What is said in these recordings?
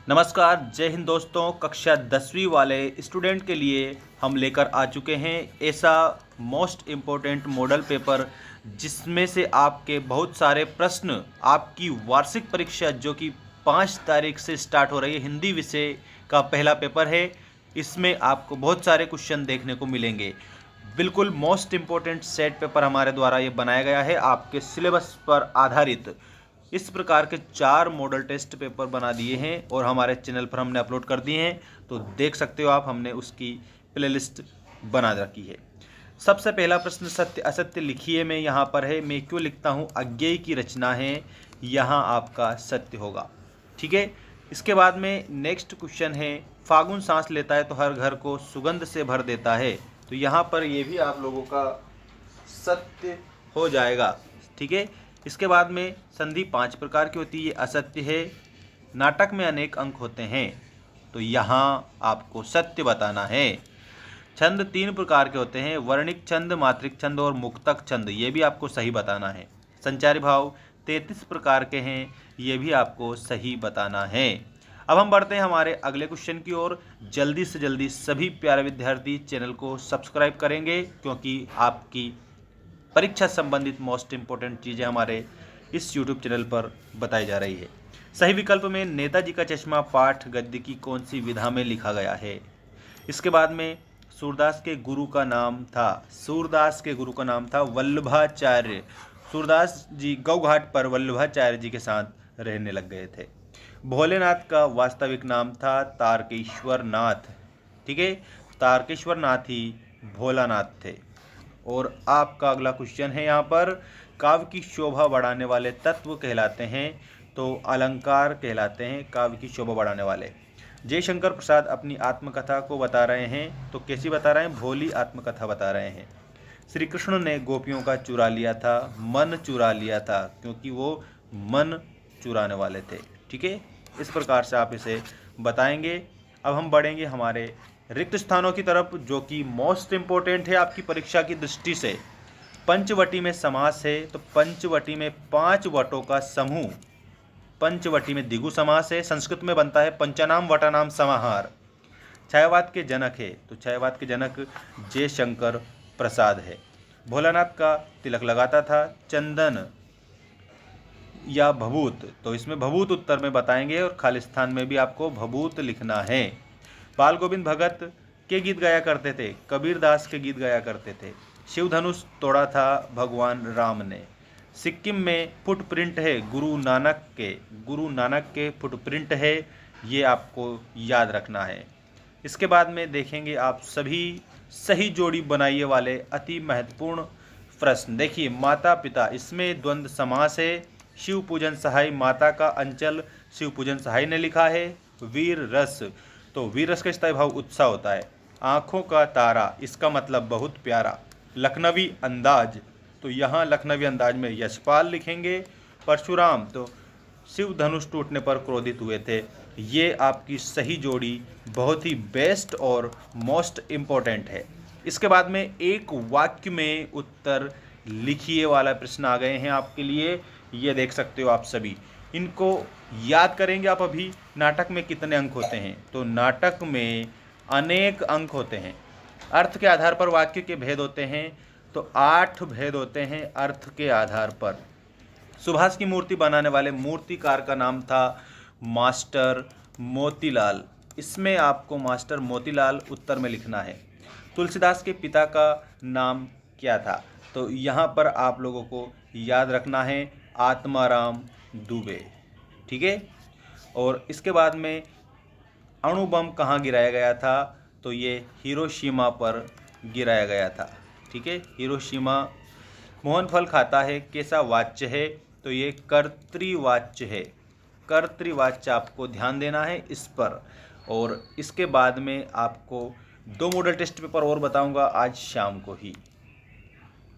नमस्कार, जय हिंद दोस्तों। कक्षा 10वीं वाले स्टूडेंट के लिए हम लेकर आ चुके हैं ऐसा मोस्ट इम्पोर्टेंट मॉडल पेपर जिसमें से आपके बहुत सारे प्रश्न आपकी वार्षिक परीक्षा जो कि 5 तारीख से स्टार्ट हो रही है, हिंदी विषय का पहला पेपर है। इसमें आपको बहुत सारे क्वेश्चन देखने को मिलेंगे। बिल्कुल मोस्ट इम्पोर्टेंट सेट पेपर हमारे द्वारा ये बनाया गया है, आपके सिलेबस पर आधारित। इस प्रकार के 4 मॉडल टेस्ट पेपर बना दिए हैं और हमारे चैनल पर हमने अपलोड कर दिए हैं, तो देख सकते हो आप, हमने उसकी प्लेलिस्ट बना रखी है। सबसे पहला प्रश्न, सत्य असत्य लिखिए में यहाँ पर है। मैं क्यों लिखता हूँ अज्ञेय की रचना है, यहाँ आपका सत्य होगा। ठीक है। इसके बाद में नेक्स्ट क्वेश्चन है, फागुन सांस लेता है तो हर घर को सुगंध से भर देता है, तो यहाँ पर ये भी आप लोगों का सत्य हो जाएगा। ठीक है। इसके बाद में संधि 5 प्रकार की होती है, ये असत्य है। नाटक में अनेक अंक होते हैं, तो यहाँ आपको सत्य बताना है। छंद 3 प्रकार के होते हैं, वर्णिक छंद, मात्रिक छंद और मुक्तक छंद, ये भी आपको सही बताना है। संचारी भाव 33 प्रकार के हैं, ये भी आपको सही बताना है। अब हम बढ़ते हैं हमारे अगले क्वेश्चन की ओर। जल्दी से जल्दी सभी प्यारे विद्यार्थी चैनल को सब्सक्राइब करेंगे, क्योंकि आपकी परीक्षा संबंधित मोस्ट इंपोर्टेंट चीज़ें हमारे इस यूट्यूब चैनल पर बताई जा रही है। सही विकल्प में नेताजी का चश्मा पाठ गद्य की कौन सी विधा में लिखा गया है। इसके बाद में सूरदास के गुरु का नाम था वल्लभाचार्य। सूरदास जी गौ घाट पर वल्लभाचार्य जी के साथ रहने लग गए थे। भोलेनाथ का वास्तविक नाम था तारकेश्वर नाथ। ठीक है, तारकेश्वर नाथ ही भोलानाथ थे। और आपका अगला क्वेश्चन है, यहाँ पर काव्य की शोभा बढ़ाने वाले तत्व कहलाते हैं, तो अलंकार कहलाते हैं काव्य की शोभा बढ़ाने वाले। जयशंकर प्रसाद अपनी आत्मकथा को बता रहे हैं, तो कैसी बता रहे हैं, भोली आत्मकथा बता रहे हैं। श्री कृष्ण ने गोपियों का चुरा लिया था, मन चुरा लिया था, क्योंकि वो मन चुराने वाले थे। ठीक है, इस प्रकार से आप इसे बताएंगे। अब हम बढ़ेंगे हमारे रिक्त स्थानों की तरफ, जो कि मोस्ट इम्पोर्टेंट है आपकी परीक्षा की दृष्टि से। पंचवटी में समास है, तो पंचवटी में 5 वटों का समूह। पंचवटी में द्विगु समास है, संस्कृत में बनता है पंचनाम वटानाम समाहार। छायावाद के जनक है, तो छायावाद के जनक जयशंकर प्रसाद है। भोलानाथ का तिलक लगाता था चंदन या भभूत, तो इसमें भभूत उत्तर में बताएंगे और खालिस्तान में भी आपको भभूत लिखना है। बाल गोविंद भगत के गीत गाया करते थे, कबीर दास के गीत गाया करते थे। शिव धनुष तोड़ा था भगवान राम ने। सिक्किम में फुटप्रिंट है गुरु नानक के फुटप्रिंट है, ये आपको याद रखना है। इसके बाद में देखेंगे आप सभी सही जोड़ी बनाइए वाले अति महत्वपूर्ण प्रश्न। देखिए, माता पिता, इसमें द्वंद्व समास है। शिव पूजन सहाय, माता का अंचल शिव पूजन सहाय ने लिखा है। वीर रस, तो वीर रस का स्थायी भाव उत्साह होता है। आँखों का तारा, इसका मतलब बहुत प्यारा। लखनवी अंदाज, तो यहाँ लखनवी अंदाज में यशपाल लिखेंगे। परशुराम, तो शिव धनुष टूटने पर क्रोधित हुए थे। ये आपकी सही जोड़ी बहुत ही बेस्ट और मोस्ट इम्पोर्टेंट है। इसके बाद में एक वाक्य में उत्तर लिखिए वाला प्रश्न आ गए हैं आपके लिए, ये देख सकते हो आप सभी। इनको याद करेंगे आप अभी। नाटक में कितने अंक होते हैं, तो नाटक में अनेक अंक होते हैं। अर्थ के आधार पर वाक्य के भेद होते हैं, तो 8 भेद होते हैं अर्थ के आधार पर। सुभाष की मूर्ति बनाने वाले मूर्तिकार का नाम था मास्टर मोतीलाल। इसमें आपको मास्टर मोतीलाल उत्तर में लिखना है। तुलसीदास के पिता का नाम क्या था, तो यहाँ पर आप लोगों को याद रखना है आत्माराम दुबे। ठीक है। और इसके बाद में अणु बम कहाँ गिराया गया था, तो ये हिरोशिमा पर गिराया गया था। ठीक है, हिरोशिमा। मोहन फल खाता है, कैसा वाच्य है, तो ये कर्तृवाच्य है। कर्तृवाच्य आपको ध्यान देना है इस पर। और इसके बाद में आपको 2 मॉडल टेस्ट पेपर और बताऊंगा आज शाम को ही।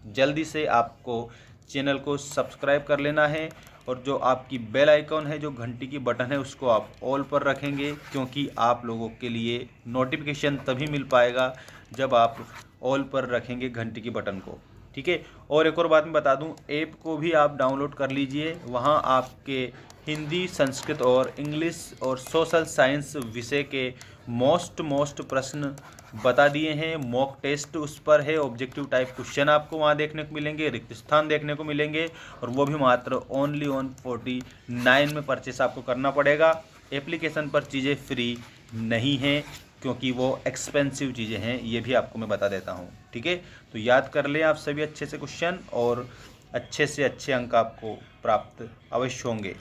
जल्दी से आपको चैनल को सब्सक्राइब कर लेना है, और जो आपकी बेल आइकॉन है, जो घंटी की बटन है, उसको आप ऑल पर रखेंगे, क्योंकि आप लोगों के लिए नोटिफिकेशन तभी मिल पाएगा जब आप ऑल पर रखेंगे घंटी की बटन को। ठीक है। और एक और बात मैं बता दूं, ऐप को भी आप डाउनलोड कर लीजिए। वहां आपके हिंदी, संस्कृत और इंग्लिश और सोशल साइंस विषय के मोस्ट प्रश्न बता दिए हैं। मॉक टेस्ट उस पर है, ऑब्जेक्टिव टाइप क्वेश्चन आपको वहाँ देखने को मिलेंगे, रिक्त स्थान देखने को मिलेंगे, और वो भी मात्र ओनली ऑन 49 में परचेस आपको करना पड़ेगा। एप्लीकेशन पर चीज़ें फ्री नहीं हैं क्योंकि वो एक्सपेंसिव चीज़ें हैं, ये भी आपको मैं बता देता हूँ। ठीक है, तो याद कर लें आप सभी अच्छे से क्वेश्चन, और अच्छे से अच्छे अंक आपको प्राप्त अवश्य होंगे।